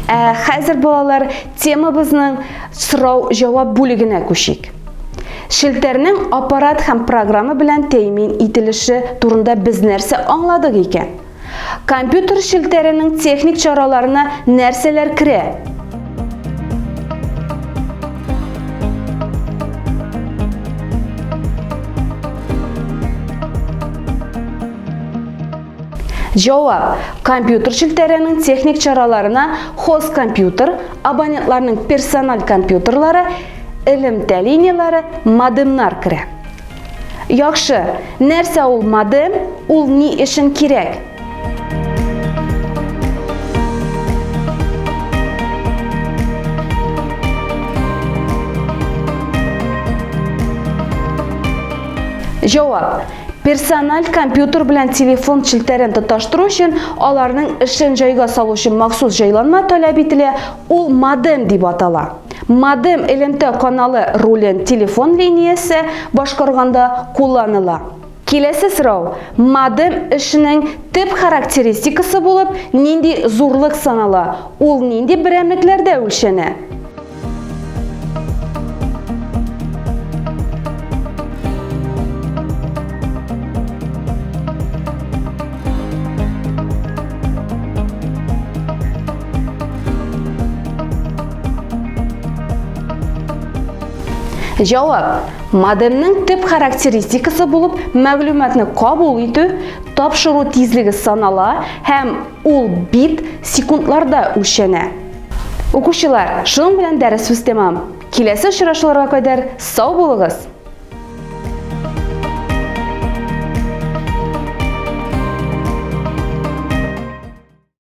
Хәзер балалар темабызның сорау-җавап бүлегенә күчик. Шелтернең аппарат һәм программа белән тәэмин ителеше турында без нәрсә аңладык икән? Компьютер шелтеренең техник чараларына нәрсәләр керә? Җавап. Компьютер шелтеренең техник чараларына хост компьютер, абонентларның персональ компьютерлары, элемтә линиялары, модемнар керә. Яхшы, нәрсә ул модем? Ул ни өчен кирәк? Җавап. Персональ компьютер белән телефон шелтерен тоташтыру өчен аларның эшен җайга салу өчен махсус җайланма таләп ителә. Ул модем дип атала. Модем элемтә каналы ролен телефон линиясе башкарганда кулланыла. Киләсе сорау. Модем эшенең төп характеристикасы булып нинди зурлык санала? Ул нинди берәмлекләрдә үлчәнә? Җавап. Модемның төп характеристикасы булып мәгълүматны кабул итү, тапшыру тизлеге санала һәм ул бит секундларда үлчәнә. Укучылар, шуның белән дәрес үз тәмам. Киләсе очрашуларга кадәр сау булыгыз.